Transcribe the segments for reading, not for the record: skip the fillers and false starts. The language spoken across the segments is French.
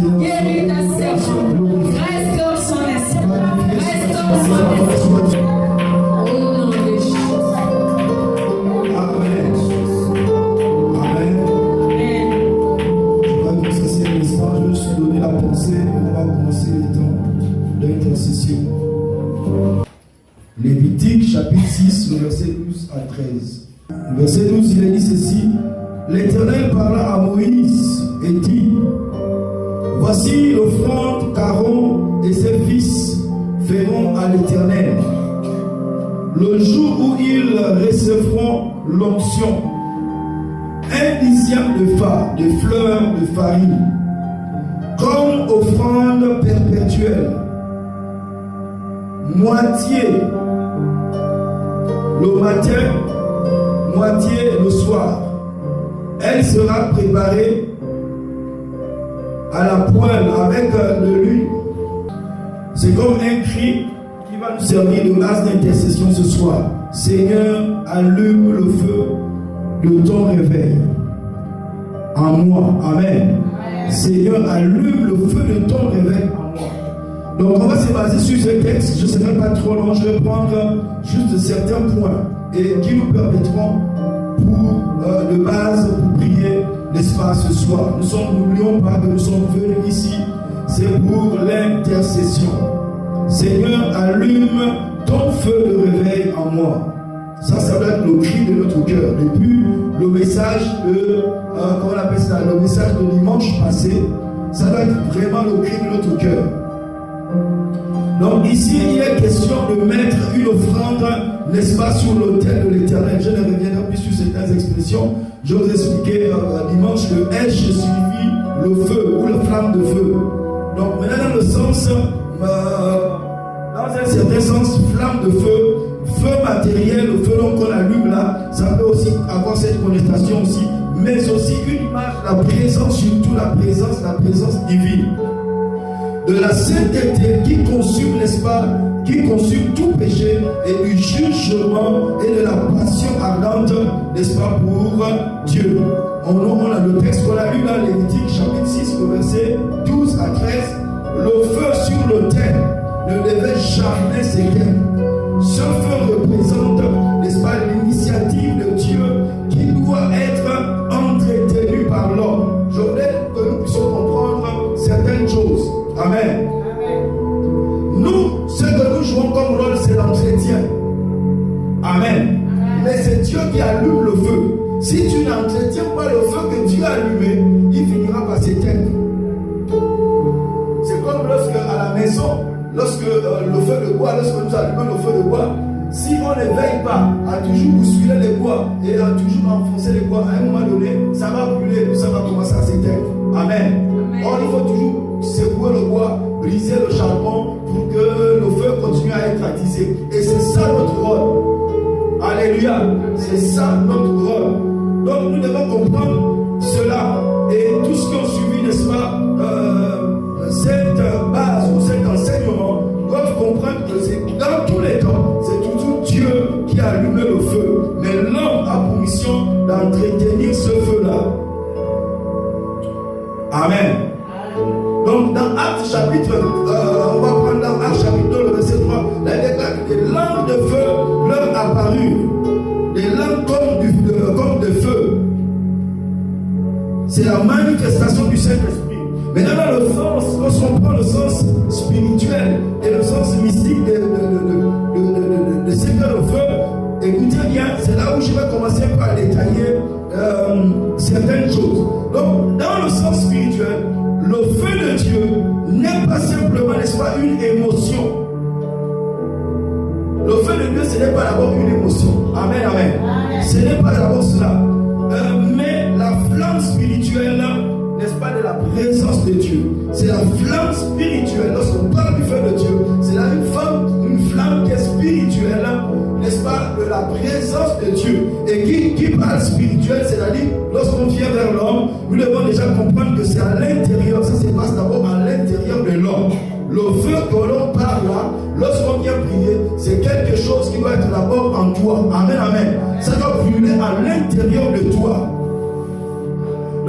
Seigneur. Guéris ta servante. Restaure son esprit. Restaure son esprit. Au nom de Jésus. Amen. Amen. Je vais nous cesser l'instant. Je vais juste donner la pensée et on va commencer le temps d'intercession. Lévitique chapitre 6, le verset 12 à 13. Le verset 12, il est dit ceci. L'Éternel parla à Moïse et dit: voici l'offrande qu'Aaron et ses fils feront à l'Éternel le jour où ils recevront l'onction. Un dixième de fleurs de farine, comme offrande perpétuelle, moitié le matin, moitié le soir. Elle sera préparée à la poêle avec de l'huile. C'est comme un cri qui va nous servir de base d'intercession ce soir. Seigneur, allume le feu de ton réveil en moi. Amen. Seigneur, allume le feu de ton réveil en moi. Donc on va se baser sur ce texte. Je ne serai pas trop long. Je vais prendre juste certains points et qui nous permettront de base pour prier, n'est-ce pas, ce soir. N'oublions pas que nous sommes venus ici, c'est pour l'intercession. Seigneur, allume ton feu de réveil en moi. Ça doit être le cri de notre cœur. Depuis le message comment on appelle ça, le message de dimanche passé, ça doit être vraiment le cri de notre cœur. Donc ici, il est question de mettre une offrande, n'est-ce pas, sur l'autel de l'Éternel. Je ne reviendrai plus sur certaines expressions. Je vous ai expliqué dimanche que H signifie le feu ou la flamme de feu. Donc maintenant dans le sens, dans un certain sens, flamme de feu, feu matériel, le feu qu'on allume là, ça peut aussi avoir cette connotation aussi, mais aussi une image, la présence, surtout la présence divine. De la sainteté qui consume, n'est-ce pas, qui consume tout péché et du jugement et de la passion ardente, n'est-ce pas, pour Dieu. On a le texte qu'on a lu dans Lévitique chapitre 6, le verset 12 à 13. Le feu sur l'autel ne devait jamais s'éteindre. Ce feu représente, n'est-ce pas, l'initiative de Dieu qui doit être entretenue par l'homme. Je voudrais que nous puissions comprendre certaines choses. Amen. Nous, ce que nous jouons comme rôle, c'est l'entretien. Amen. Mais c'est Dieu qui allume le feu. Si tu n'entretiens pas le feu que Dieu a allumé, il finira par s'éteindre. C'est comme lorsque à la maison, lorsque le feu de bois, lorsque nous allumons le feu de bois, si on ne veille pas à toujours bousculer les bois et à toujours enfoncer les bois, à un moment donné, ça va brûler, tout ça va commencer à s'éteindre. Amen. Or, il faut toujours secouer le bois, briser le charbon pour que le feu continue à être attisé. Et c'est ça notre rôle. Alléluia. C'est ça notre rôle. Donc nous devons comprendre cela. Et tous ceux qui ont suivi, n'est-ce pas, cette base ou cet enseignement doivent comprendre que c'est dans tous les temps, c'est toujours Dieu qui a allumé le feu. Mais l'homme a pour mission d'entretenir ce feu-là. Amen. Donc dans Actes chapitre, on va prendre dans Actes chapitre 2, le verset 3, là il déclare que des langues de feu leur apparurent. Des langues comme de feu. C'est la manifestation du Saint-Esprit. Maintenant dans le sens, lorsqu'on prend le sens spirituel et le sens mystique de ce qu'est le feu, écoutez bien, c'est là où je vais commencer par détailler certaines choses. Donc dans le sens spirituel, le feu de Dieu n'est pas simplement, n'est-ce pas, une émotion. Le feu de Dieu, ce n'est pas d'abord une émotion. Amen, amen. Ce n'est pas d'abord cela. Mais la flamme spirituelle, n'est-ce pas, de la présence de Dieu. C'est la flamme spirituelle. Lorsqu'on parle du feu de Dieu, c'est là une flamme qui est spirituelle, n'est-ce pas, de la présence de Dieu. Et qui parle spirituel, c'est-à-dire, lorsqu'on vient vers l'homme, nous devons déjà comprendre que c'est à l'intérieur. Ça se passe d'abord à l'intérieur de l'homme. Le feu que l'on parle là, lorsqu'on vient prier, c'est quelque chose qui doit être d'abord en toi. Amen, amen. Ça doit brûler à l'intérieur de toi.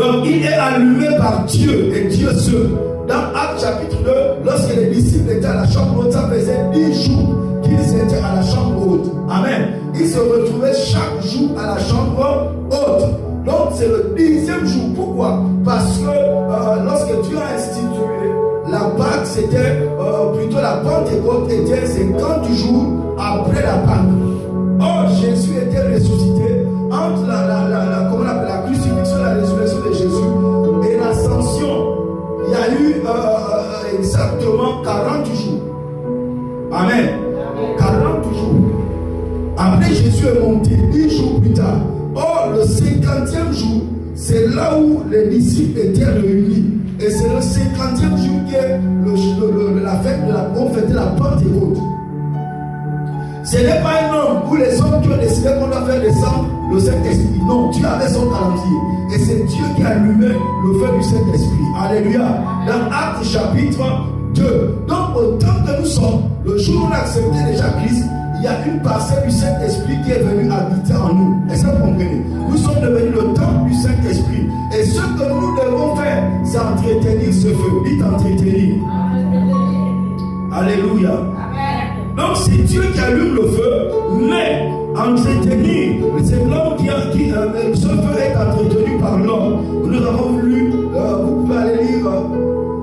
Donc il est allumé par Dieu et Dieu seul. Dans Actes chapitre 2, lorsque les disciples étaient à la chambre haute, ça faisait 10 jours qu'ils étaient à la chambre haute. Amen. Ils se retrouvaient chaque jour à la chambre haute. Donc c'est le 10e jour. Pourquoi? Parce que lorsque Dieu a institué la Pâque, c'était plutôt la Pentecôte était 50 jours après la Pâque. Or Jésus était ressuscité entre la crucifixion et la résurrection de Jésus et l'ascension. Il y a eu exactement 40 jours. Amen. 40 jours. Après Jésus est monté 10 jours plus tard. Or le 50e jour, c'est là où les disciples étaient réunis. Et c'est le 50e jour que la fête on fêtait la Pentecôte. Ce n'est pas un homme ou les hommes qui ont décidé qu'on doit faire descendre le Saint-Esprit. Non, Dieu avait son calendrier. Et c'est Dieu qui a allumé le feu du Saint-Esprit. Alléluia. Dans Actes chapitre 2. Donc, au temps que nous sommes, le jour où on a accepté déjà Christ, il y a une parcelle du Saint-Esprit qui est venue habiter en nous. Est-ce que vous comprenez? Nous sommes devenus le temple du Saint-Esprit. Et ce que nous devons faire, c'est entretenir ce feu. Dites entretenir. Alléluia. Donc c'est Dieu qui allume le feu, mais entretenir, c'est l'homme ce feu est entretenu par l'homme. Nous avons lu, vous pouvez aller lire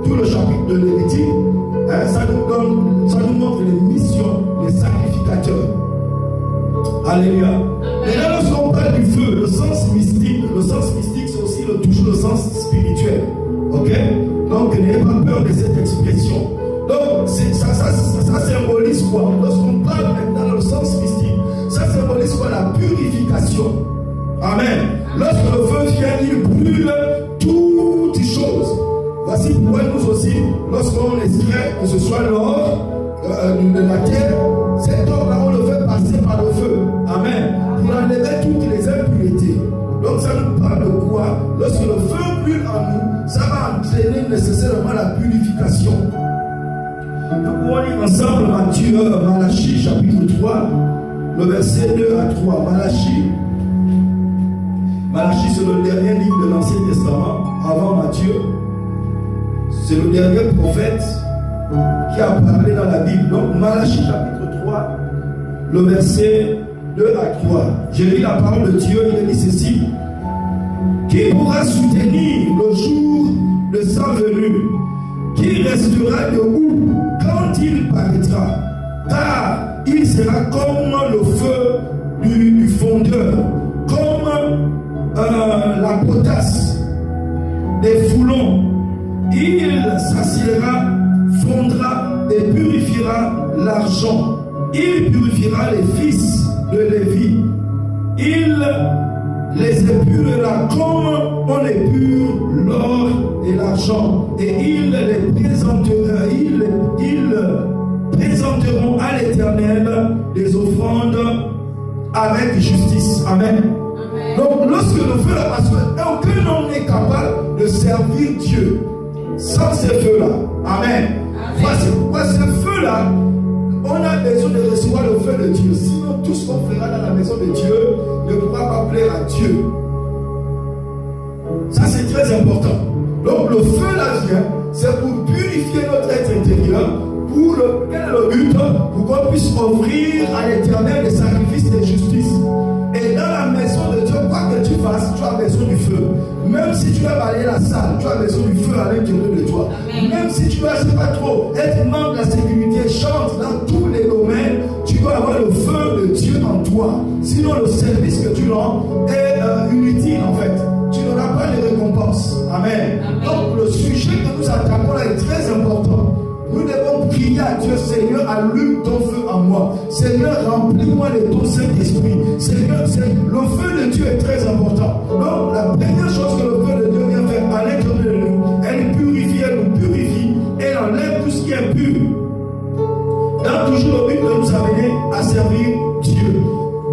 tout le chapitre de Lévitique. Ça nous montre les missions des sacrificateurs. Alléluia. Et là, lorsqu'on parle du feu, le sens mystique c'est aussi toujours le sens spirituel. Ok? Donc n'ayez pas peur de cette expression. Donc ça symbolise quoi? Lorsqu'on parle maintenant dans le sens mystique, ça symbolise quoi? La purification. Amen. Lorsque le feu vient, il brûle toutes choses. Voici pourquoi nous aussi, lorsqu'on extrait, que ce soit l'or de la terre, cet or-là, on le fait passer par le feu. Amen. Pour enlever toutes les impuretés. Donc ça nous parle de quoi? Lorsque le feu brûle en nous, ça va entraîner nécessairement la purification. Nous pouvons lire ensemble Malachie chapitre 3, le verset 2 à 3. Malachie, c'est le dernier livre de l'Ancien Testament, avant Matthieu. C'est le dernier prophète qui a parlé dans la Bible. Donc Malachie chapitre 3, le verset 2 à 3. J'ai lu la parole de Dieu, il a dit ceci. Qui pourra soutenir le jour de sa venue? Qui restera debout quand il paraîtra? Car il sera comme le feu du fondeur, comme la potasse des foulons. Il s'assiera, fondra et purifiera l'argent. Il purifiera les fils de Lévi. Il les épurera comme on épure l'or et l'argent. Et ils les présenteront à l'Éternel des offrandes avec justice. Amen. Donc lorsque le feu là, parce qu'aucun homme n'est capable de servir Dieu sans ce feu-là. Amen. Voici pourquoi ce feu-là, on a besoin de recevoir le feu de Dieu. Sinon, tout ce qu'on fera dans la maison de Dieu ne pourra pas plaire à Dieu. Ça, c'est très important. Donc, le feu là vient, c'est pour purifier notre être intérieur. Quel est le but? Pour qu'on puisse offrir à l'Éternel des sacrifices de justice. Et dans la maison de Dieu, quoi que tu fasses, tu as besoin du feu. Même si tu vas balayer la salle, tu as besoin du feu à l'intérieur de toi. Même si tu vas, je ne sais pas trop, être membre de la sécurité, chante dans tous les domaines, tu dois avoir le feu de Dieu en toi. Sinon, le service que tu rends est inutile en fait. Tu n'auras pas de récompense. Amen. Donc, le sujet que nous attaquons là est très important. Nous devons prier à Dieu, Seigneur, allume ton feu en moi. Seigneur, remplis-moi de ton Saint-Esprit. Seigneur, le feu de Dieu est très important. Donc, la première chose que le feu de Dieu vient faire à l'intérieur de nous, elle nous purifie, elle enlève tout ce qui est pur. Dans toujours le but de nous amener à servir Dieu.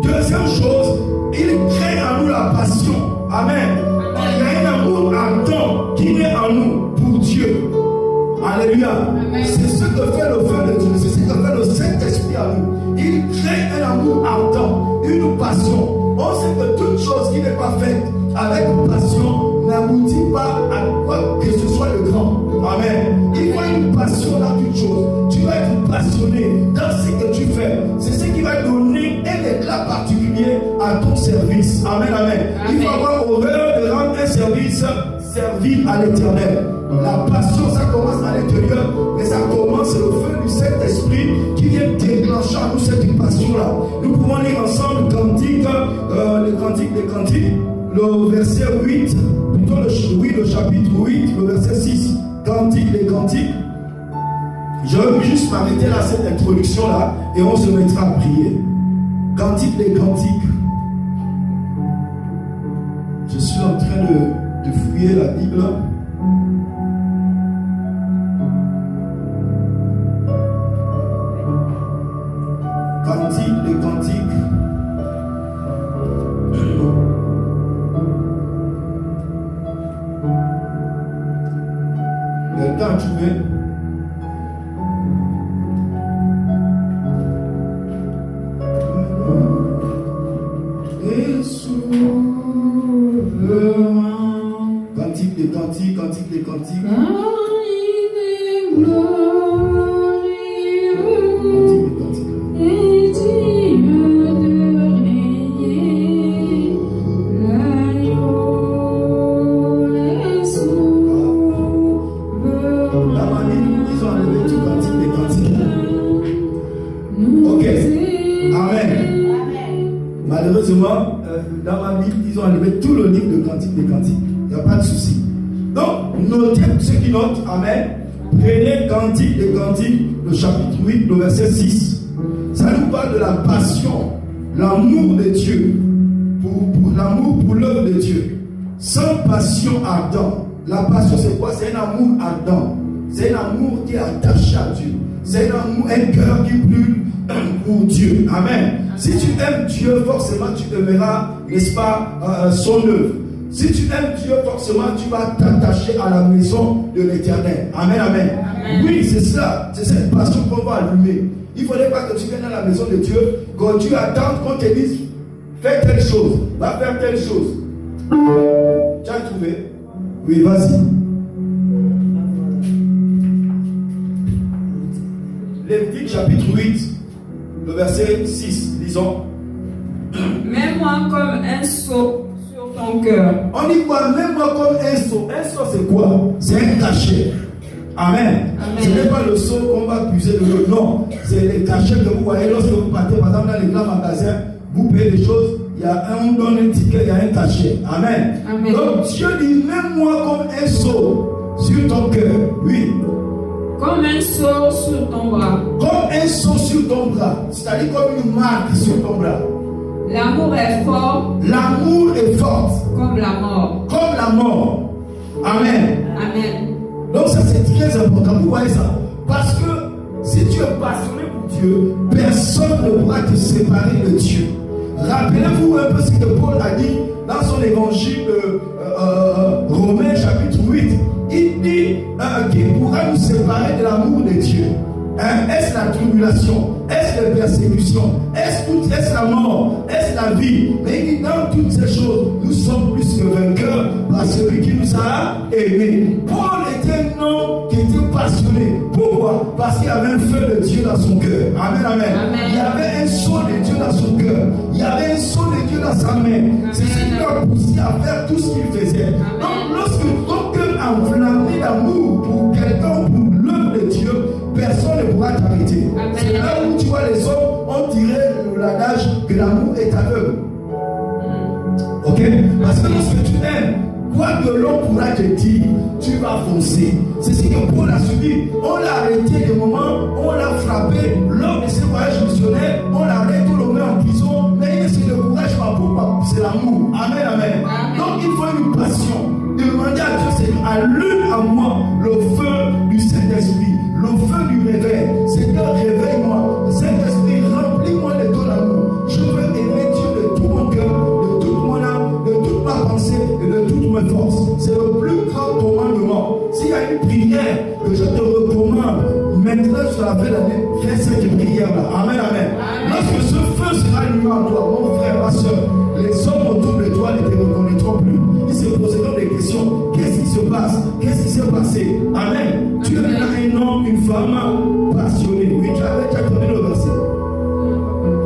Deuxième chose, il crée en nous la passion. Amen. Il y a un amour ardent qui naît en nous pour Dieu. Alléluia. C'est ce que fait le feu de Dieu. C'est ce que fait le Saint-Esprit à nous. Il crée un amour ardent, une passion. On sait que toute chose qui n'est pas faite avec passion n'aboutit pas à quoi que ce soit le grand. Amen. Il faut une passion dans toute chose. Tu vas être passionné dans ce que tu fais. C'est ce qui va donner un éclat particulier à ton service. Amen, amen. Il faut avoir horreur de rendre un service servile à l'Éternel. La passion, ça commence à l'intérieur, mais ça commence le feu du Saint-Esprit qui vient déclencher en nous cette passion-là. Nous pouvons lire ensemble le cantique, le verset 8, plutôt le chapitre 8, le verset 6. Cantique des cantiques. Je vais juste m'arrêter là, cette introduction-là, et on se mettra à prier. Cantique des cantiques. Je suis en train de fouiller la Bible. Cantique des cantiques. Quelqu'un a trouvé? Cantique des cantiques, cantique des cantiques. Malheureusement, dans ma Bible, ils ont enlevé tout le livre de Cantique des Cantiques. Il n'y a pas de souci. Donc, notez ceux qui notent, amen. Prenez Cantique des Cantiques, le chapitre 8, le verset 6. Ça nous parle de la passion, l'amour de Dieu, pour l'amour pour l'œuvre de Dieu. Sans passion ardente. La passion, c'est quoi? C'est un amour ardent. C'est un amour qui est attaché à Dieu. C'est un amour, un cœur qui brûle pour Dieu. Amen. Si tu aimes Dieu, forcément tu aimeras, n'est-ce pas, son œuvre. Si tu aimes Dieu, forcément tu vas t'attacher à la maison de l'Éternel. Amen, amen. Amen. Oui, c'est ça. C'est cette passion qu'on va allumer. Il ne faudrait pas que tu viennes à la maison de Dieu, quand tu attends qu'on te dise, fais telle chose, va faire telle chose. Tu as trouvé? Oui, vas-y. Lévitique chapitre 8, le verset 6, lisons. Mets-moi comme un sceau sur ton cœur. On dit quoi? Mets-moi comme un sceau. Un sceau, c'est quoi? C'est un cachet. Amen. Amen. Ce n'est pas le sceau qu'on va puiser de l'eau. Non, c'est les cachets que vous voyez lorsque vous partez, par exemple, dans les grands magasins, vous payez des choses, il y a on donne un ticket, il y a un cachet. Amen. Amen. Donc Dieu dit, mets-moi comme un sceau sur ton cœur. Oui. Comme un sceau sur ton bras. Comme un sceau sur ton bras. C'est-à-dire comme une marque sur ton bras. L'amour est fort. L'amour est fort. Comme la mort. Comme la mort. Amen. Amen. Donc ça c'est très important. Vous voyez ça? Parce que si tu es passionné pour Dieu, personne ne pourra te séparer de Dieu. Rappelez-vous un peu ce que Paul a dit dans son évangile Romains chapitre 8. Il dit qui pourra nous séparer de l'amour de Dieu. Est-ce la tribulation? Est-ce la persécution? Est-ce la mort? Est-ce la vie? Mais il dit dans toutes ces choses, nous sommes plus que vainqueurs par celui qui nous a aimés. Paul était un homme qui était passionné. Pourquoi? Parce qu'il y avait un feu de Dieu dans son cœur. Amen, amen. Amen. Il y avait un saut de Dieu dans son cœur. Il y avait un saut de Dieu dans sa main. C'est ce qui l'a poussé à faire tout ce qu'il faisait. Amen. Donc lorsque ton cœur a enflammé d'amour pour quelqu'un, pour l'œuvre de Dieu, personne ne pourra t'arrêter. C'est là où tu vois les hommes, on dirait l'adage que l'amour est aveugle. Ok? Parce que lorsque tu aimes, quoi que l'on pourra te dire, tu vas foncer. C'est ce que Paul a subi. On l'a arrêté des moments, on l'a frappé lors de ses voyages missionnaires, on l'a arrêté, on le met en prison, mais il ne se décourage pas. Pourquoi? C'est l'amour. Amen, amen. Donc il faut une passion. Demandez à Dieu, Seigneur, allume à moi le feu du Saint-Esprit, le feu du réveil. Seigneur, réveille-moi. Saint-Esprit, remplis-moi de ton amour. Je veux aimer Dieu de tout mon cœur, de toute mon âme, de toute ma pensée et de toute ma force. C'est le plus grand commandement. S'il y a une prière que je te recommande, maintenant sur la fin de l'année, fais cette prière-là. Amen, amen. Lorsque ce feu sera allumé en toi, mon frère, ma soeur, les hommes autour de toi ne te reconnaîtront plus. il se posait des questions. Qu'est-ce qui se passe? Qu'est-ce qui s'est passé? Amen. Tu es un homme, une femme passionnée. Oui, tu avais entendu le verset.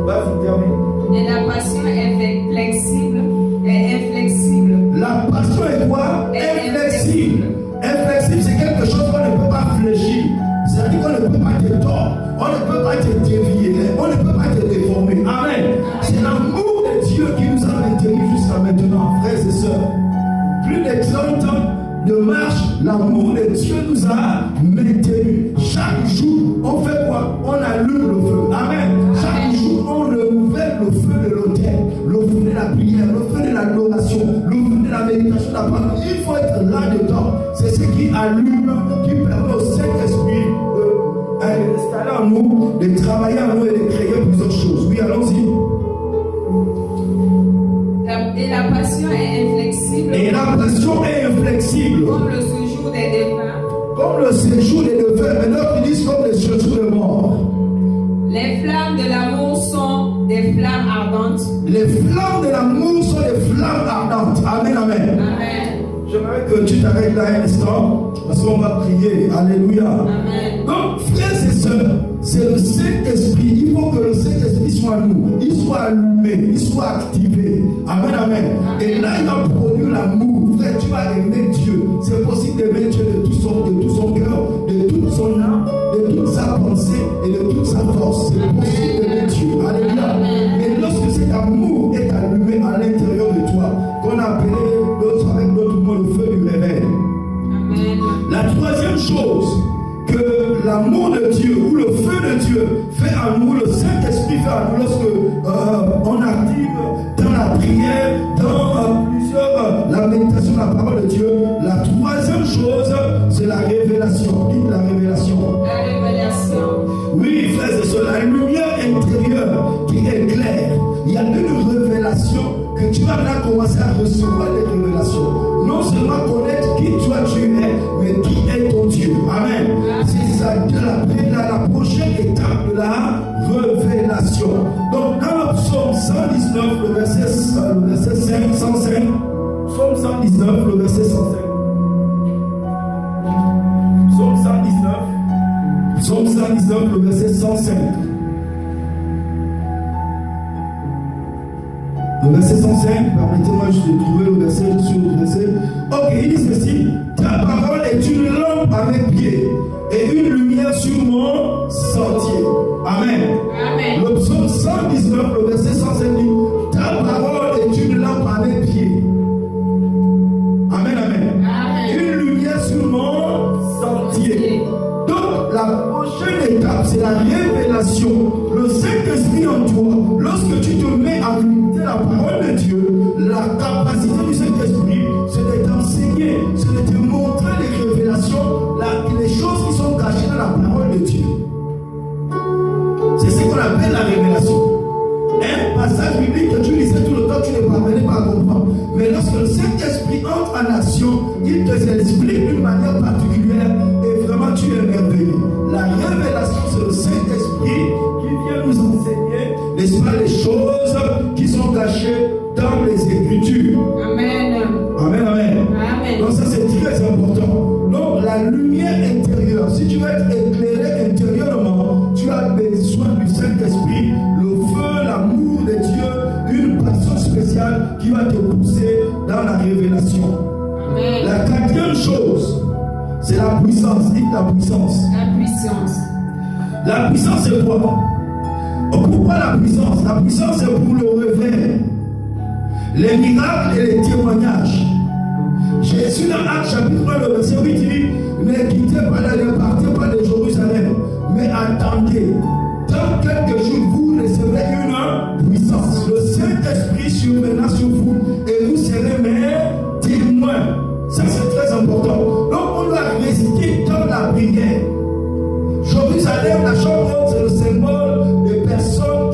Vas-y, termine. Et la passion est flexible et inflexible. La passion est quoi? Inflexible. Inflexible, c'est quelque chose qu'on ne peut pas fléchir. C'est-à-dire qu'on ne peut pas te tordre. On ne peut pas te dévier. On ne peut pas te déformer. Amen. C'est l'amour de Dieu qui nous a maintenus jusqu'à maintenant, frères et sœurs. Plus de 30 ans de marche, l'amour de Dieu nous a maintenus. Chaque jour, on fait quoi? On allume le feu. Amen. Chaque jour, on renouvelle le feu de l'autel, le feu de la prière, le feu de l'adoration, le feu de la méditation de la parole. Il faut être là-dedans. C'est ce qui allume, qui permet au Saint-Esprit d'installer en nous, de travailler en nous et de créer plusieurs choses. Oui, allons-y. Et la passion est inflexible. Et la passion est inflexible. Comme le séjour des défunts. Comme le séjour des défunts. Maintenant, ils disent comme le séjour des morts. Les flammes de l'amour sont des flammes ardentes. Les flammes de l'amour sont des flammes ardentes. Amen, amen. Amen. J'aimerais que tu t'arrêtes là un instant, parce qu'on va prier. Alléluia. Amen. Donc, frères et sœurs, c'est le Saint-Esprit. Il faut que le Saint-Esprit soit nous. Il soit allumé, il soit activé. Amen, amen. Et là, il va produire l'amour. Frère, tu vas aimer Dieu. C'est possible d'aimer Dieu de tout son cœur, de toute son âme, de toute sa pensée et de toute sa force. C'est possible d'aimer Dieu. Alléluia. Mais lorsque cet amour est allumé à l'intérieur de toi, qu'on a appelé avec notre mot le feu du réveil. Amen. La troisième chose que l'amour de Dieu ou le feu de Dieu fait en nous, le Saint-Esprit fait en nous lorsque on active dans la prière, dans la méditation de la parole de Dieu. La troisième chose, c'est la révélation. Dites la révélation. La révélation. Oui, frères et sœurs, la lumière intérieure qui éclaire. Il y a une révélation que tu vas là commencer à recevoir les révélations. Non seulement connaître qui toi tu es, mais qui est ton Dieu. Amen. C'est ça, la prochaine étape de la révélation. Donc dans le psaume 119, le verset 5, 105, psaume 119, le verset 105. Psaume 119, le verset 105. Le verset 105, permettez-moi juste de trouver le verset sur le verset. Ok, il dit ceci: ta parole est une lampe à mes pieds et une lumière sur mon sentier. Amen. Amen. Le psaume 119, le verset 105 dit: ta parole est une lampe à mes pieds. Amen, amen. Amen. Une lumière sur mon sentier. Donc, la prochaine étape, c'est la révélation. Le Saint-Esprit en toi, lorsque tu te mets à méditer la parole de Dieu, la capacité du Saint-Esprit, c'est de t'enseigner, c'est de te montrer les révélations, les choses qui sont cachées dans la parole de Dieu. C'est ce qu'on appelle la révélation. Un passage biblique que tu lisais tout le temps, tu ne parvenais pas à comprendre. Mais lorsque le Saint-Esprit entre en action, il te explique d'une manière particulière et vraiment tu es émerveillé. La révélation, c'est le Saint-Esprit qui vient nous enseigner, n'est-ce pas, les choses qui sont cachées dans les Écritures. Amen. Amen, amen. Amen. Donc ça c'est très important. Donc la lumière intérieure, si tu veux être éclairé intérieurement, tu as besoin du Saint-Esprit, le feu, l'amour de Dieu, une passion spéciale qui va te pousser dans la révélation. Amen. La quatrième chose, c'est la puissance. Dites la puissance. La puissance. La puissance c'est quoi? Pourquoi la puissance? La puissance c'est pour le réveil, les miracles et les témoignages. Jésus dans Actes chapitre 1, le verset 8, il dit: ne quittez pas, ne partez pas de Jérusalem, mais attendez. Dans quelques jours, vous recevrez une puissance. Le Saint-Esprit surviendra sur vous et vous serez mes témoins. Ça c'est très important. Donc on doit rester dans la prière. Jérusalem, la chambre haute, c'est le symbole des personnes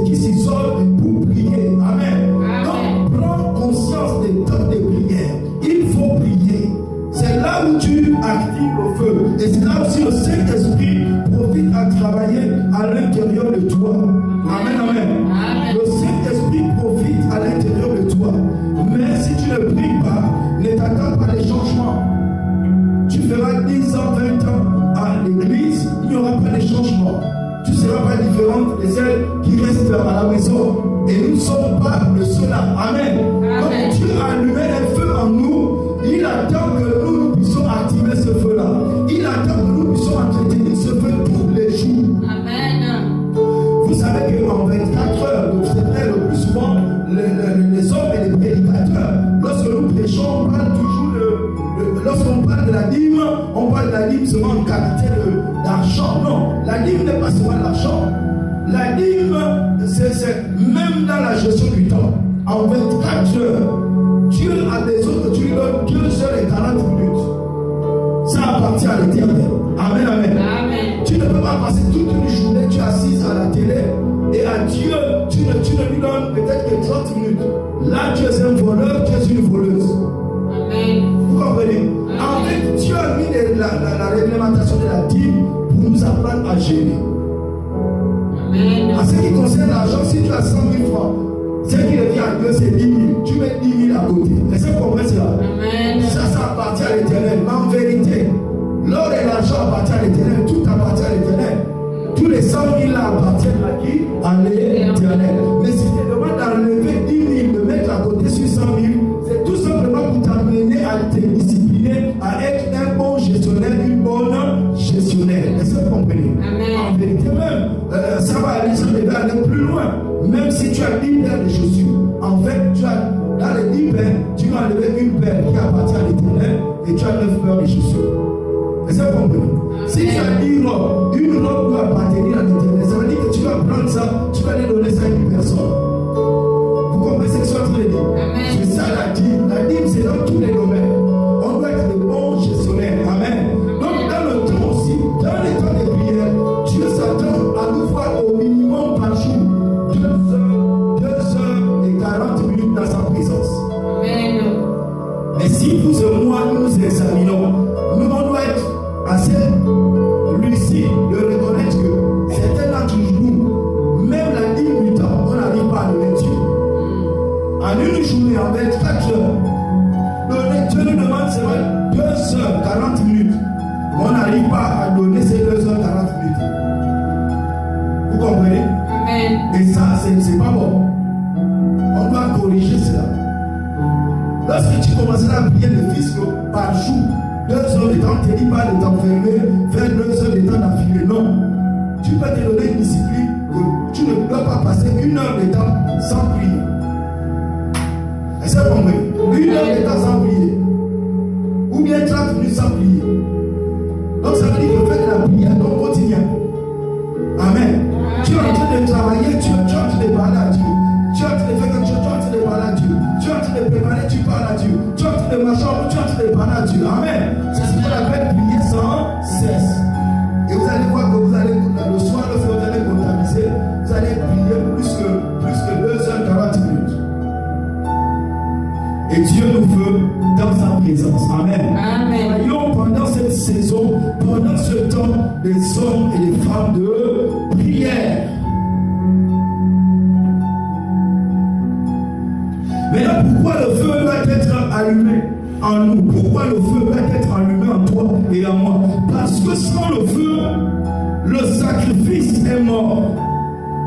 qui s'isolent pour prier. Amen. Donc prends conscience des temps de prière. Il faut prier. C'est là où tu actives le feu. Et c'est là aussi le Saint-Esprit profite à travailler à l'intérieur de toi. Amen, amen. Le Saint-Esprit profite à l'intérieur de toi. Mais si tu ne pries pas, feu à la maison. Et nous ne sommes pas le seul là. Amen. Donc Dieu a allumé un feu en nous. Il attend que nous puissions activer ce feu-là. Il attend que nous puissions entretenir ce feu tous les jours. Amen. Vous savez qu'en 24 heures, c'est vrai, le plus souvent, les hommes et les prédicateurs, lorsque nous prêchons, on parle toujours lorsqu'on parle de la dîme, on parle de la dîme seulement en qualité d'argent. Non, la dîme n'est pas seulement l'argent. La dîme, c'est même dans la gestion du temps. En 24 heures, Dieu a besoin que tu lui donnes 2 heures et 40 minutes. Ça appartient à l'Éternel. Amen, amen. Amen. Tu ne peux pas passer toute une journée, tu es assise à la télé, et à Dieu, tu ne lui donnes peut-être que 30 minutes. Là, tu es un voleur, tu es une voleuse. Amen. Vous comprenez? En fait, Dieu a mis la réglementation de la dîme pour nous apprendre à gérer. Amen. En ce qui concerne l'argent, si tu as 100 000 francs, ce qui revient à Dieu, c'est 10 000. Tu mets 10 000 à côté. Est-ce que vous comprenez cela? Amen. Ça appartient à l'Éternel. Mais en vérité, l'or et l'argent appartiennent à l'Éternel. Tout appartient à l'Éternel. Tous les 100 000 là appartiennent à qui? À l'Éternel. Mais si tu demandes d'enlever 10 000, de mettre à côté sur 100 000, c'est tout simplement pour t'amener à te discipliner, à être un bon gestionnaire, une bonne gestionnaire. Est-ce que vous comprenez? Amen. En vérité même, ça va aller, ça devait aller plus loin. Même si tu as 10 paires de chaussures, en fait, tu as, dans les 10 paires, tu vas enlever une paire qui appartient à l'Éternel et tu as 9 paires de chaussures. Est-ce que vous comprenez? Si tu as 10 robes, une robe doit appartenir à l'Éternel. Ça veut dire que tu vas prendre ça, tu vas aller donner ça à une personne. Vous comprenez ce que je suis en train de dire? C'est ça la dîme. La dîme, c'est dans tous les domaines. On doit être de bons gestionnaires. Amen. Donc, dans le temps aussi, dans les temps de prière, Dieu s'attend à nous voir au minimum par jour 2 heures et 40 minutes dans sa présence. Amen. Mais si vous et moi nous examinons, nous on doit être assez lucide de reconnaître que certains d'entre nous, même la dîme du temps, on n'arrive pas à donner Dieu. En une journée, en 24 heures, Dieu nous demande seulement 2 heures 40 minutes. On n'arrive pas à donner ces 2 heures 40 minutes. Vous comprenez? Amen. Et ça, c'est pas bon. On doit corriger cela. Lorsque tu commenceras à prier le fisc par jour, 2 heures de temps, tu ne dis pas de t'enfermer, faire 2 heures de temps d'affilée. Non. Tu peux te donner une discipline que tu ne dois pas passer 1 heure de temps sans prier. Est-ce que vous comprenez? 1 heure de temps sans prier. Ou bien 30 minutes sans prier. Donc ça veut dire que fais de la prière ton quotidien. Amen. Tu es en train de travailler, tu es en train de parler à Dieu. Tu es en train de faire quelque chose, tu es en train de parler à Dieu. Tu es en train de préparer, tu parles à Dieu. Tu es en train de marcher, tu es en train de parler à Dieu. Amen. C'est ce qu'on appelle prier sans cesse. Et vous allez voir que vous allez, le soir, lorsque vous allez comptabiliser, vous allez prier plus que 2 heures 40 minutes. Et Dieu nous veut dans sa présence. Amen. Amen. Soyons pendant cette saison, pendant ce temps, des hommes et des femmes de prière. Maintenant, pourquoi le feu doit être allumé en nous? Pourquoi le feu doit être allumé en toi et en moi? Parce que sans le feu, le sacrifice est mort.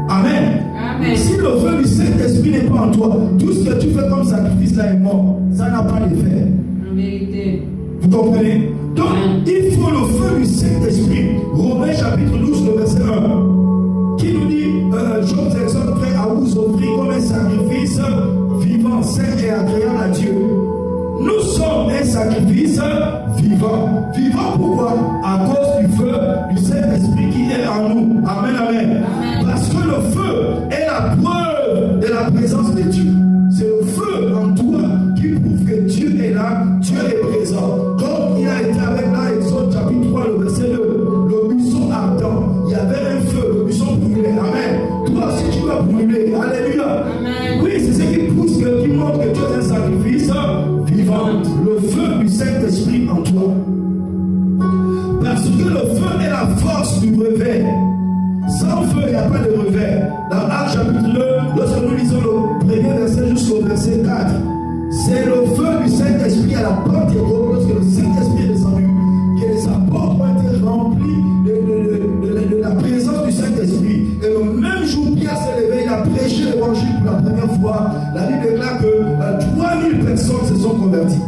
Amen. Amen. Si le feu du Saint-Esprit n'est pas en toi, tout ce que tu fais comme sacrifice là est mort. Ça n'a pas d'effet. En vérité. Vous comprenez? Donc, il faut le feu du Saint-Esprit. Romains chapitre 12, le verset 1, qui nous dit, je vous exhorte prêt à vous offrir comme un sacrifice vivant, saint et agréable à Dieu. Nous sommes un sacrifice vivant. Vivant pourquoi? À cause du feu du Saint-Esprit qui est en nous. Amen, amen. Parce que le feu est la preuve de la présence de Dieu. C'est le feu en toi qui prouve que Dieu est là, Dieu est présent. Comme il a été avec dans Exode chapitre 3, le verset 2, le buisson ardent, il y avait un feu, le buisson brûlait. Amen. Toi aussi tu vas brûler. Alléluia. Amen. Oui, c'est ce qui pousse, qui montre que tu es un sacrifice vivant. Le feu du Saint-Esprit en toi. Parce que le feu est la force du réveil. Sans feu, il n'y a pas de réveil. Dans Actes chapitre 2, lorsque nous lisons le premier verset jusqu'au verset 4, c'est le feu du Saint-Esprit à la Pentecôte, lorsque le Saint-Esprit est descendu, que les apôtres ont été remplis de la présence du Saint-Esprit. Et le même jour, Pierre s'est levé, il a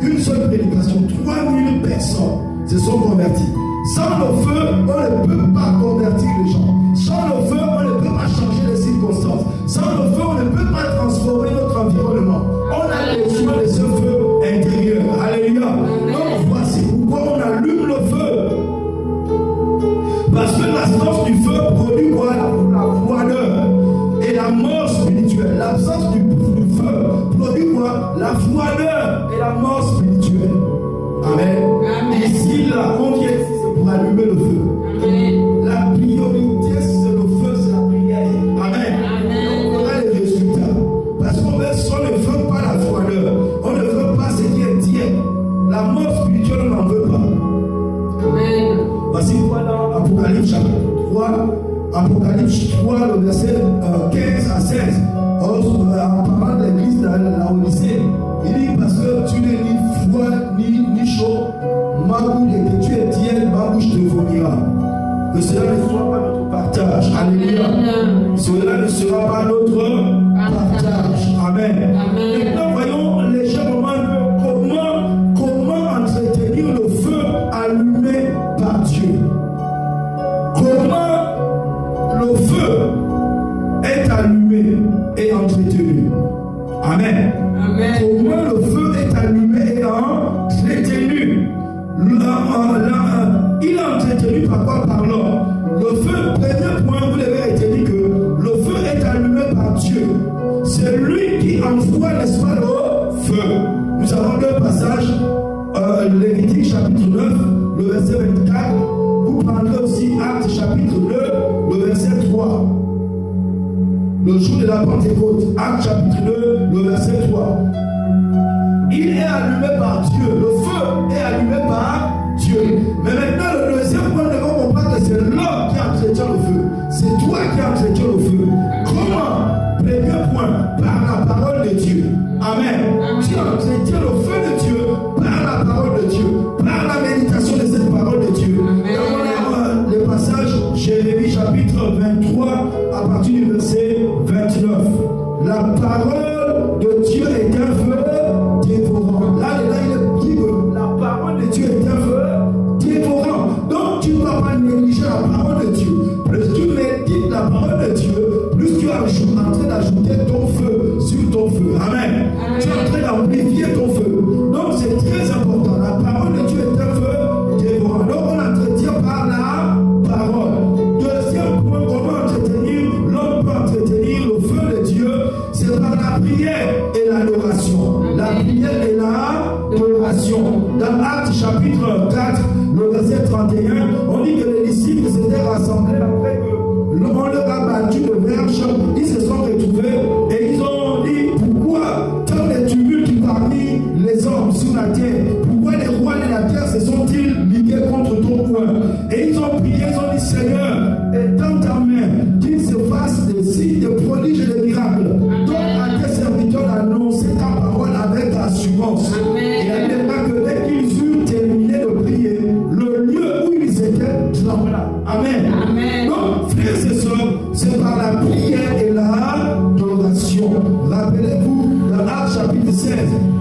une seule prédication, 3000 personnes se sont converties. Sans le feu, on ne peut pas convertir les gens. Sans le feu, on ne peut pas changer les circonstances. Sans le feu, on ne peut pas transformer notre environnement. On a besoin de ce feu intérieur. Alléluia. Donc voici pourquoi on allume le feu. Parce que l'absence du feu produit quoi? La froideur et la mort spirituelle. L'absence du feu produit quoi? La froideur et la mort spirituelle. Amen. Ici, là, on vient pour allumer le feu. Amen. La priorité, c'est le feu, c'est la prière. Amen. Donc, on a les résultats. Parce qu'on ne veut pas la froideur. On ne veut pas ce qui est tiède. La mort spirituelle, on n'en veut pas. Amen. Voici quoi dans Apocalypse chapitre 3. Apocalypse 3, le verset 15 à 16. En parlant de l'église de la Odyssée, il dit parce que tu n'es ni froid ni chaud, ma bouche et que tu es tiède, ma bouche te vomira. Que cela ne soit pas notre partage. Alléluia. Cela ne sera pas notre partage. Amen. Maintenant, voyons légèrement comment entretenir le feu allumé par Dieu. Comment le feu est allumé et entretenu. Amen. Amen. Comment le feu est allumé et entretenu. Il est entretenu par quoi? Par l'homme. Le feu, premier point, vous devez retenir que le feu est allumé par Dieu. C'est lui qui envoie, n'est-ce pas, le feu. Nous avons deux passages, Lévitique chapitre 9, le verset 24. Vous prendrez aussi Actes chapitre 2, le verset 3. Le jour de la Pentecôte, Actes chapitre 2, le verset 3. Il est allumé par Dieu. Le feu est allumé par Dieu. Mais maintenant, le deuxième point, nous devons comprendre que c'est l'homme qui entretient le feu. C'est toi qui entretiens le feu. Comment? Premier point, par la parole de Dieu. Amen. Tu entretiens le feu de Dieu par la parole de Dieu, par la méditation de cette parole de Dieu. Et on a le passage, Jérémie chapitre 23, à partir du verset 29. La parole de Dieu est un feu dévorant. Là, il dit que la parole de Dieu est un feu dévorant. Donc, tu ne dois pas négliger la parole de Dieu. Plus tu médites la parole de Dieu, plus tu es en train d'ajouter ton feu sur ton feu. Amen. Tu es en train d'amplifier ton feu. Donc, c'est très important. La parole de Dieu est un feu dévorant. Donc, on entretient par la parole. Deuxième point, comment entretenir? L'homme peut entretenir le feu de Dieu, c'est par la prière et l'adoration. La prière et l'adoration. Dans Actes chapitre 4, le verset 31, on dit que les disciples s'étaient rassemblés après que on leur a battu de verge. Ils se sont retrouvés et ils ont dit pourquoi tant de tumultes parmi les hommes sur la terre? Pourquoi les rois de la terre se sont-ils ligués contre ton coin? Et ils ont prié, ils ont dit Seigneur, étends ta main, qu'il se fasse des signes, des prodiges et des miracles. Donne à tes serviteurs d'annoncer ta parole avec assurance. Et à l'époque que dès qu'ils eurent terminé de prier, le lieu où ils étaient trembla. Amen. Amen. Donc, frères et sœurs, c'est par la prière et l'adoration. Rappelez-vous, dans Actes chapitre 16,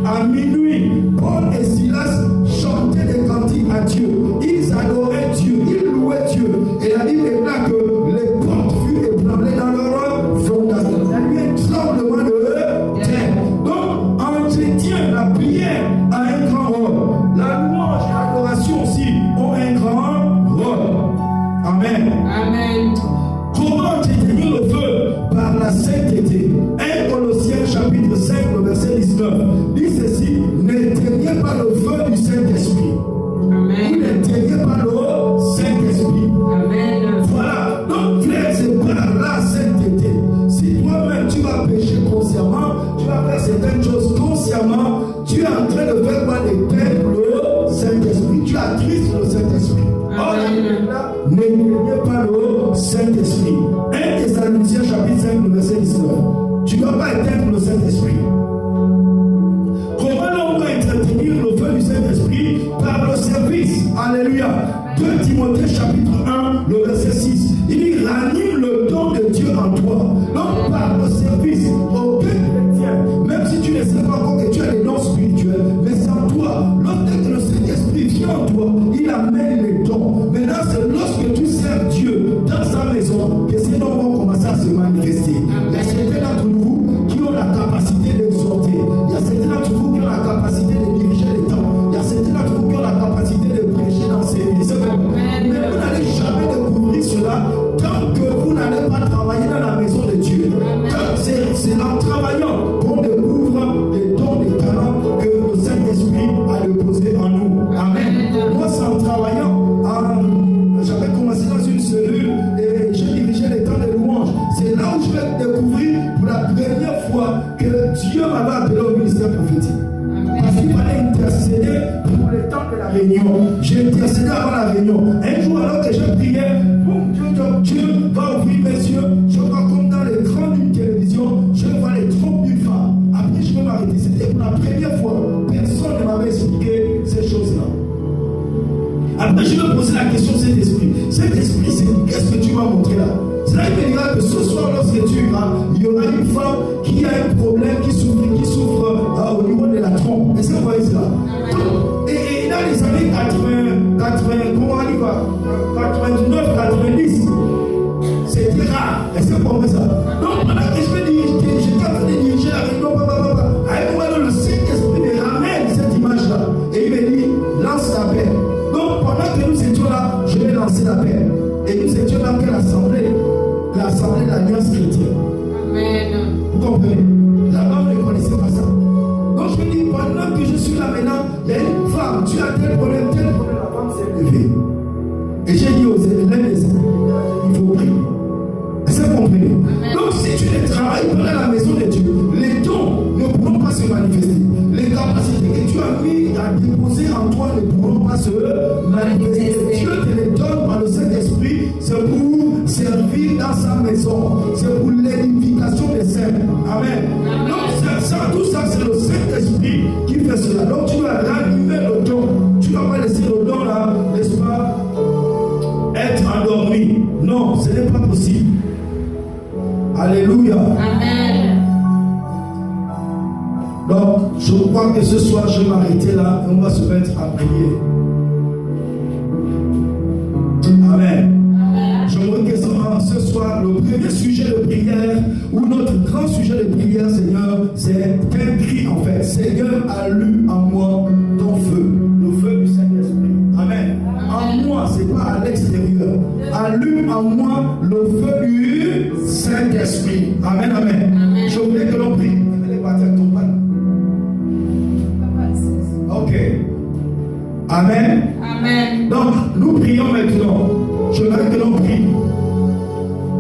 à minuit, Paul et Silas chantaient des cantiques à Dieu. Ils adoraient Dieu, ils louaient Dieu. Et la Bible est là que les portes furent ébranlées dans leur fondation. Il y a eu un tremblement de terre. Donc, entretien, la prière a un grand rôle. La louange et l'adoration aussi ont un grand rôle. Amen. Amen. Comment entretenir le feu? Par la sainteté. 1 Colossiens chapitre 5, le verset 19. Dit ceci, 99, 90. C'était rare. Est-ce que vous comprenez ça? Donc, pendant que j'étais en train de diriger la réunion, à un moment donné, le Saint-Esprit me ramène cette image-là. Et il me dit, lance la paix. Donc, pendant que nous étions là, je vais lancer la paix. Et nous étions dans quelle assemblée? L'assemblée de l'Alliance chrétienne. Amen. Vous comprenez? Là-bas, on ne connaissait pas ça. Donc, je me dis, pendant que je suis là maintenant, il y a une femme, tu as tel problème, la femme s'est levée. Et j'ai dit aux élèves des il faut prier. Est-ce que vous comprenez? Donc, si tu ne travailles pas dans la maison de Dieu, les dons ne pourront pas se manifester. Les capacités que tu as mis à déposer en toi ne pourront pas se manifester. Dieu te les donne par le Saint-Esprit, c'est pour servir dans sa maison, c'est pour l'édification des saints. Amen. Donc, tout ça, c'est le Saint-Esprit qui fait cela. Donc, tu dois rallumer le don. Tu ne vas pas laisser le don là, n'est-ce pas, être endormi. Non, ce n'est pas possible. Alléluia. Amen. Donc, je crois que ce soir, je vais m'arrêter là et on va se mettre à prier. Amen. J'aimerais que ce soir, le premier sujet de prière, ou notre grand sujet de prière, Seigneur, c'est un cri en fait. Seigneur, allume en moi ton feu, le feu du Saint-Esprit. Amen. En moi, ce n'est pas à l'extérieur. Allume en moi le feu du Saint-Esprit. Amen, amen. Je voulais que l'on prie. Elle est partie à ton pan. Ok. Amen. Amen. Donc, nous prions maintenant. Je voudrais que l'on prie.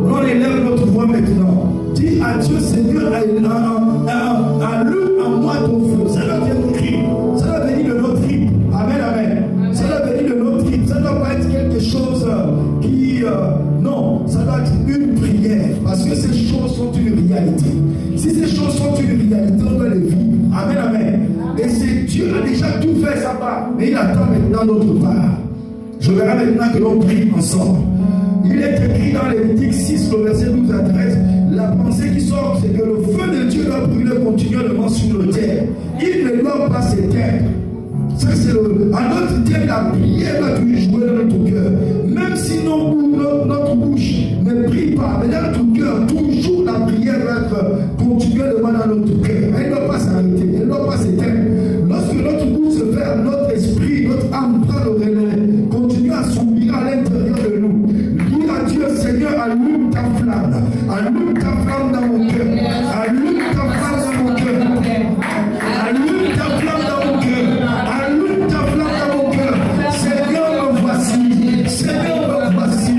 On élève notre voix maintenant. Dis à Dieu, Seigneur, allume en moi ton feu. Ça doit être un cri. Ça doit venir de notre cri. Amen, amen. Ça doit venir de notre cri. Ça ne doit pas être quelque chose qui... non, ça doit être une prière. Parce que ces choses sont une réalité. Si ces choses sont une réalité, on doit les vivre. Amen, amen. Et c'est Dieu a déjà tout fait sa part. Mais il attend maintenant notre part. Je verrai maintenant que l'on prie ensemble. Il est écrit dans Lévitique 6, le verset 12 à 13, la pensée qui sort, c'est que le feu de Dieu doit brûler continuellement sur le terre. Il ne doit pas s'éteindre. Ça, c'est le. À notre terre, la prière va toujours jouer dans notre cœur. Même si notre bouche ne prie pas, mais dans notre cœur, toujours la prière va être continuellement dans notre cœur. Elle ne doit pas s'arrêter, elle ne doit pas s'éteindre. Lorsque notre bouche se ferme, notre esprit, notre âme prend le relais, continue à s'oublier à l'intérieur de nous. Dis à Dieu, Seigneur, allume ta flamme. Allume ta flamme dans mon cœur. Allume ta flamme dans mon cœur. Allume ta flamme dans mon cœur. Allume ta flamme dans mon cœur. Seigneur, me voici. Seigneur, me voici.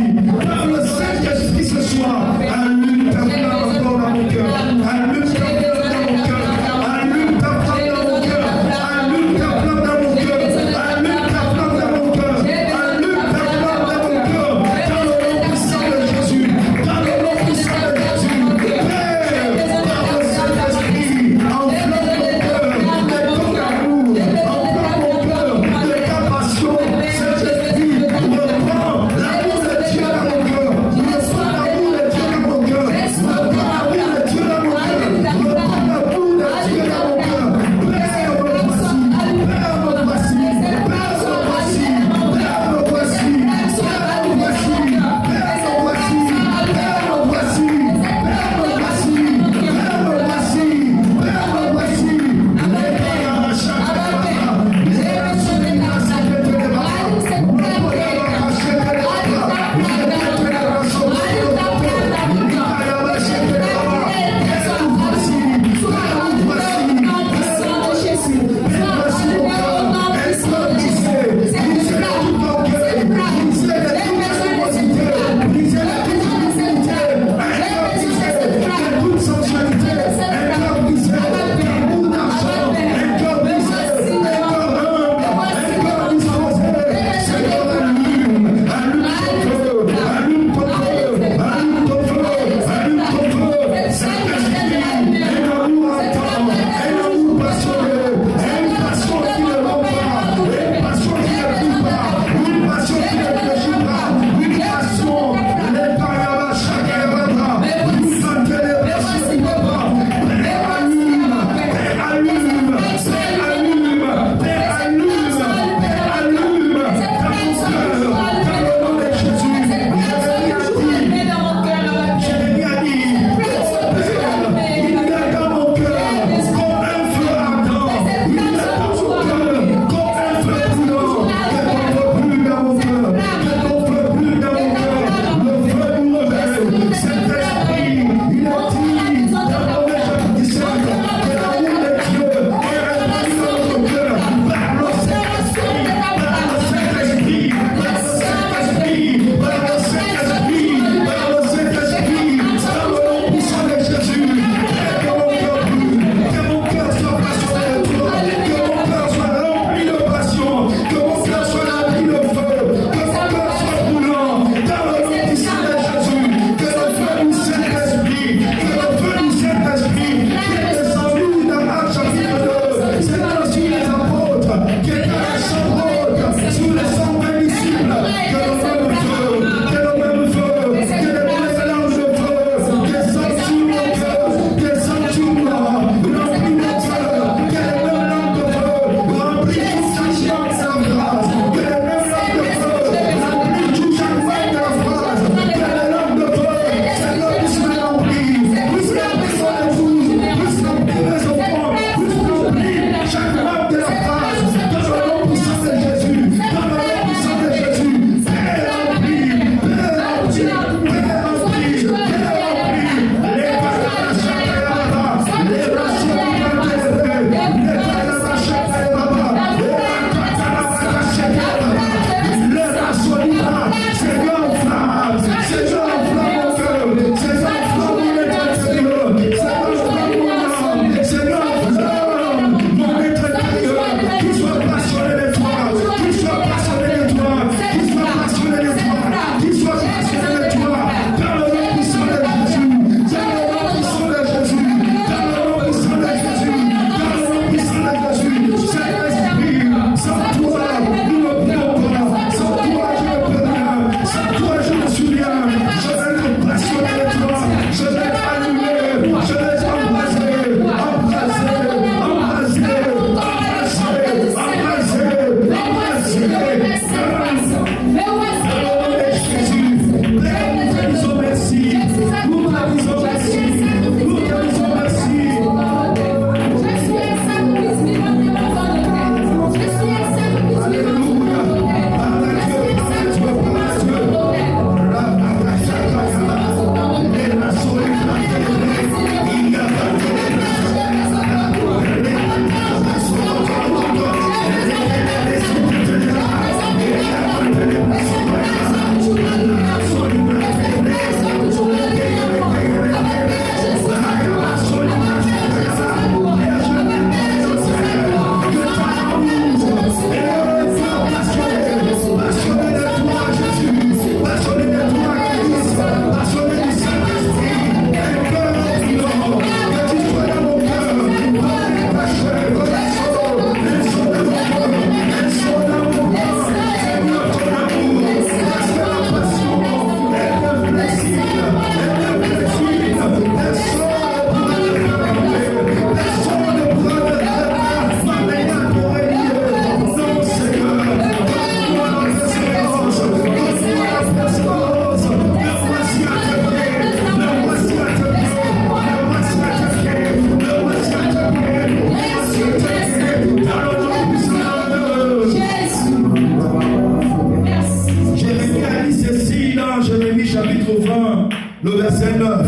chapitre 20, le verset 9.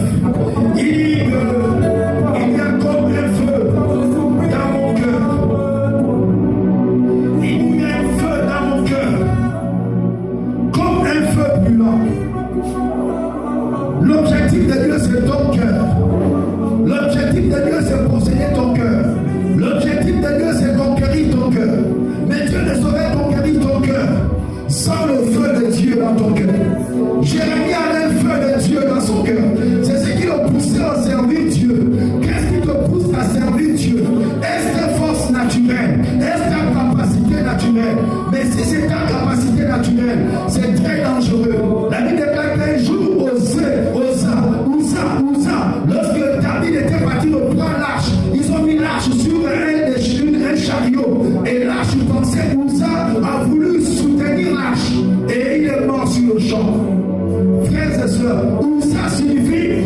Il dit qu'il y a comme un feu dans mon cœur. Il y a un feu dans mon cœur, comme un feu brûlant. L'objectif de Dieu, c'est ton cœur. L'objectif de Dieu, c'est posséder ton cœur. L'objectif de Dieu, c'est conquérir ton cœur. Mais Dieu ne saurait conquérir ton cœur sans le feu de Dieu dans ton cœur. Jérémie avait le feu de Dieu dans son cœur. C'est ce qui le poussait à servir Dieu. Qu'est-ce qui te pousse à servir Dieu? Est-ce ta force naturelle? Est-ce ta capacité naturelle? Mais si c'est ta capacité naturelle, c'est très dangereux. La Bible déclare qu'un jour, Uza, lorsque David était parti de prendre l'arche, ils ont mis l'arche sur un chariot. Et l'arche pensait Uza a voulu soutenir l'arche. Et il est mort sur le champ. Frères et sœurs, Uza signifie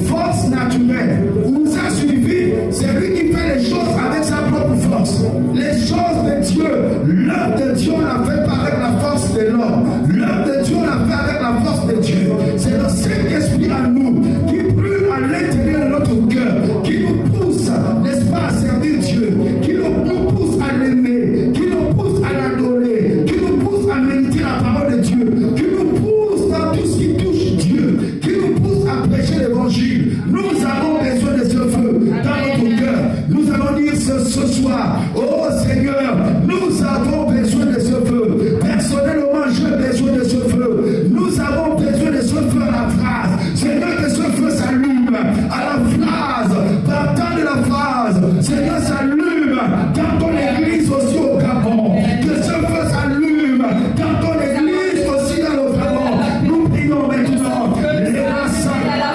force naturelle. Uza signifie c'est lui qui fait les choses avec sa propre force. Les choses de Dieu, l'œuvre de Dieu, on l'a fait pas avec la force de l'homme. L'œuvre de Dieu, on l'a fait avec la force de Dieu. C'est le Saint-Esprit en nous qui brûle à l'intérieur de notre cœur, qui nous pousse, n'est-ce pas, à servir Dieu, qui nous pousse à l'aimer, qui nous pousse à l'adorer, qui nous pousse à méditer la parole de Dieu, qui nous pousse dans tout ce qui touche Dieu, qui nous pousse à prêcher l'évangile. Nous avons besoin de ce feu dans notre cœur. Nous allons dire ce soir, oh Seigneur, nous avons besoin de ce feu. Personnellement, j'ai besoin de ce feu. Nous avons besoin de ce feu à la phrase. Seigneur, que ce feu s'allume à la phrase, partant de la phrase. Seigneur, s'allume dans ton église aussi au Gabon. Que ce feu s'allume dans ton église aussi dans le Gabon. Nous prions maintenant. Les Rassala,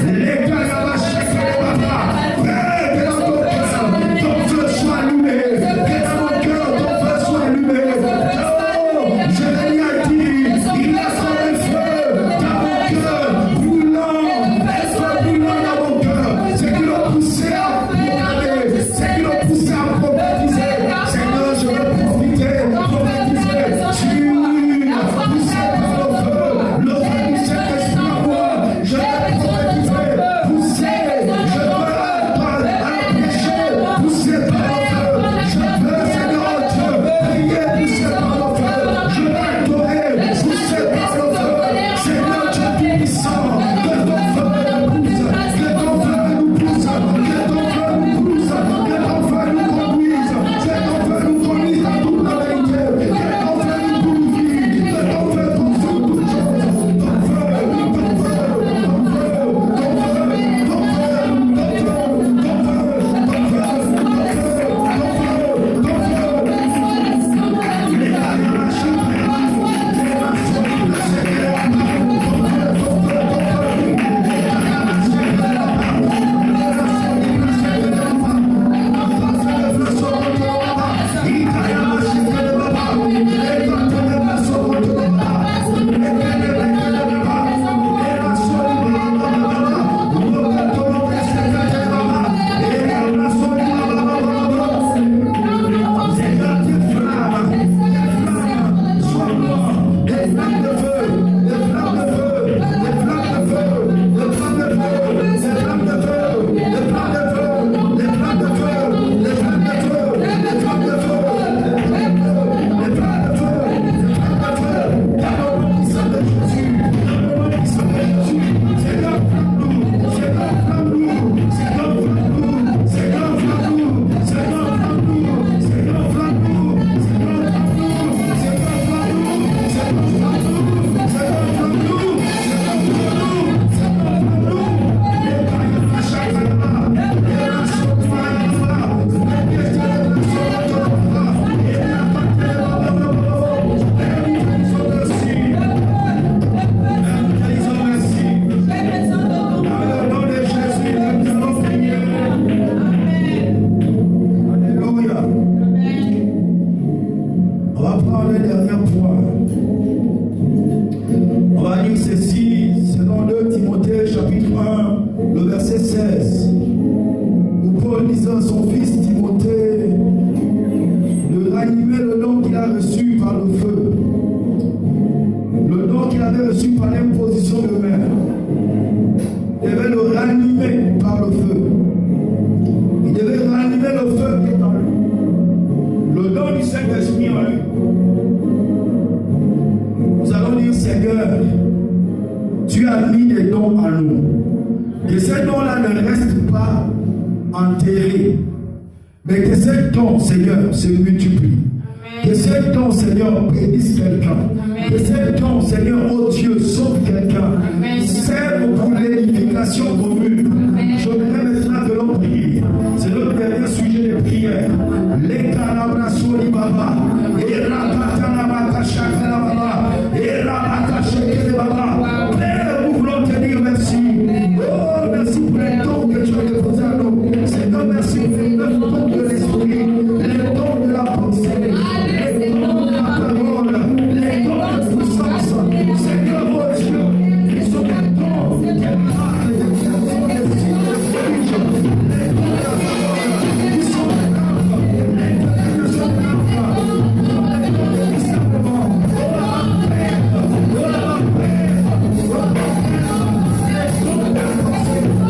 les Kayabachek, les Baba. Père, que dans ton cœur, ton feu soit allumé. Que dans mon cœur, ton feu soit allumé. Oh, Jérémie a dit, il y a comme un feu dans mon cœur, brûlant, brûlant dans mon cœur. C'est qui l'a poussé à proclamer, c'est qui l'a poussé à prophétiser. Seigneur, je veux profiter, prophétiser. Poussé par le feu du Saint-Esprit en moi. Je veux prophétiser, poussé, je veux apprendre à prêcher, poussé par le feu. Je veux, Seigneur Dieu, prier, poussé par le feu. Je veux adorer, poussé par le feu. Seigneur Dieu puissant, que ton feu nous pousse, que ton feu nous pousse, que ton feu nous pousse, que ton feu nous conduise, que ton feu nous conduise dans toute la vérité, que ton feu nous purifie, que ton feu consume toutes choses. Ton feu, disant à son fils Timothée de ranimer le don qu'il a reçu par le feu, le don qu'il avait reçu par l'imposition de dons à nous. Que ces dons-là ne restent pas enterrés, mais que ces dons, Seigneur, se multiplient. Que ces dons, Seigneur, bénissent quelqu'un. Que ces dons, Seigneur, oh Dieu, sauve quelqu'un. Serve pour l'édification commune. Je voudrais maintenant que l'on prie. C'est notre dernier sujet de prière. Les calabrations baba. Et rabatanabata chakalababa. Et rabata chakalababa. Père, nous voulons te dire merci. Oh, merci pour les dons que tu as déposés à nous. Seigneur, merci pour les dons de l'esprit, les dons de la pensée. Les dons de la parole, les dons de puissance. Seigneur, oh Dieu, ils sont des dons qui parlent de création des signes de prodige. Les dons de la parole, ils sont des dons. Les dons de son âme, les dons de discernement. Oh, Père, oh, Père, oh, Père, les dons de la pensée,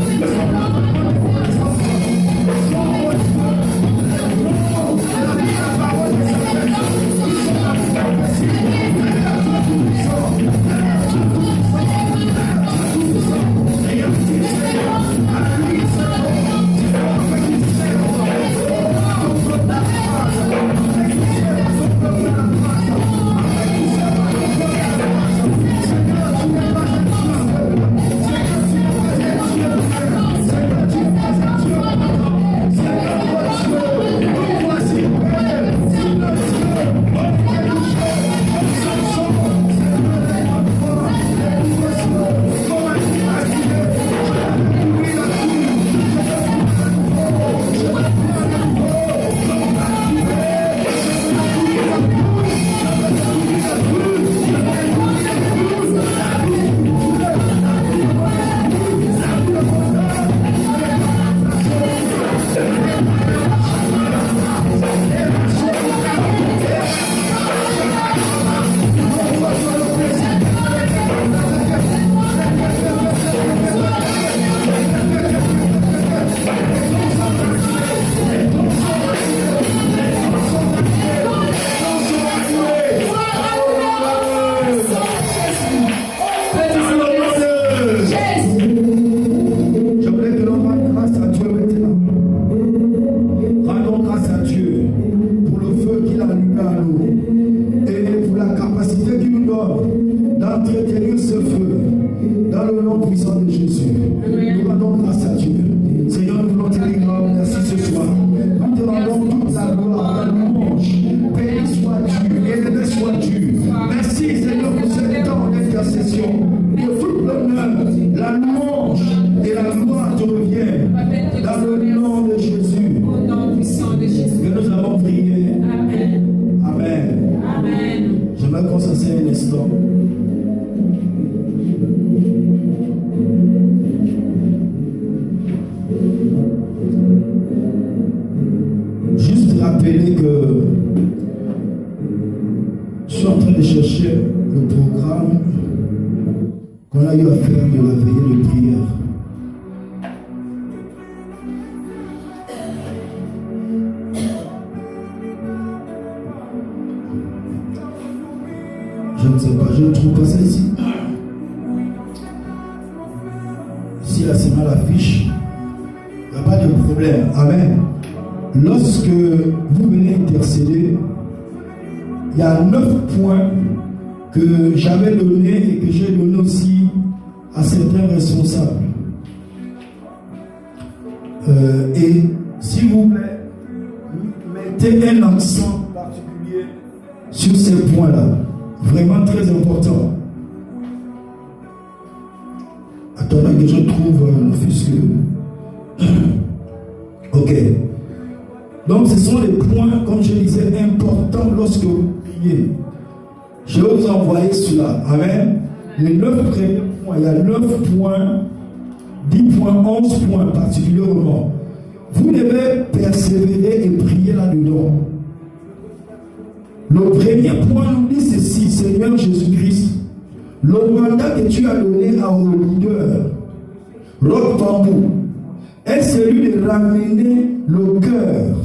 ils sont des dons. Je ne sais pas, je ne trouve pas ça ici. Si là c'est mal affiche, il n'y a pas de problème. Amen. Lorsque vous venez intercéder, il y a 9 points que j'avais donnés et que j'ai donné aussi à certains responsables. Et s'il vous plaît, mettez un accent particulier sur ces points-là. Vraiment très important. Attendez que je trouve le fils que... Ok. Donc ce sont les points, comme je disais, importants lorsque vous priez. Je vais vous envoyer cela. Amen. Les 9 premiers points, il y a 9 points, 10 points, 11 points particulièrement. Vous devez persévérer et prier là-dedans. Le premier point nous dit ceci: Seigneur Jésus-Christ, le mandat que tu as donné à vos leaders, Rock Bambou, est celui de ramener le cœur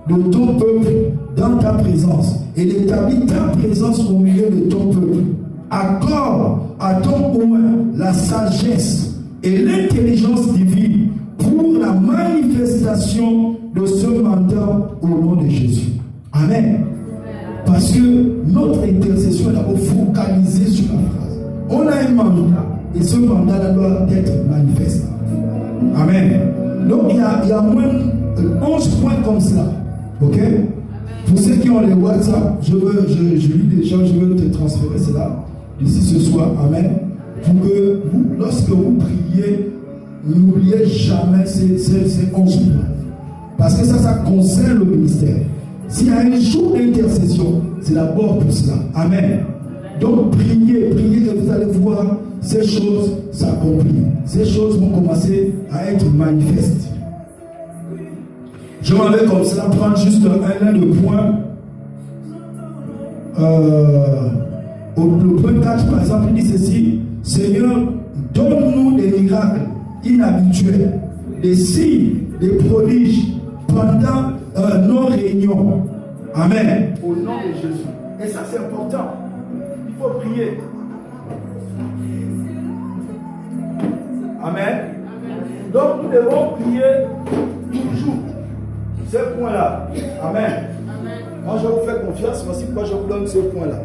de ton peuple dans ta présence et d'établir ta présence au milieu de ton peuple. Accorde à ton oint la sagesse et l'intelligence divine pour la manifestation de ce mandat au nom de Jésus. Amen. Parce que notre intercession est d'abord focalisée sur la phrase. On a un mandat et ce mandat doit être manifeste. Amen. Donc il y a moins 11 points comme cela. Ok? Pour ceux qui ont les WhatsApp, je lis déjà, je veux te transférer cela d'ici ce soir. Amen. Pour que vous, lorsque vous priez, n'oubliez jamais ces 11 points. Parce que ça concerne le ministère. S'il y a un jour d'intercession, c'est d'abord pour cela. Amen. Donc priez, et vous allez voir ces choses s'accomplir. Ces choses vont commencer à être manifestes. Je m'en vais comme cela prendre juste un de points. Le point 4, par exemple, il dit ceci: Seigneur, donne-nous des miracles inhabituels, des signes, des prodiges pendant nos réunions. Amen. Au nom de Jésus. Et ça, c'est important. Il faut prier. Amen. Donc, nous devons prier toujours ces points-là. Amen. Moi, je vous fais confiance. Voici pourquoi je vous donne ce point-là.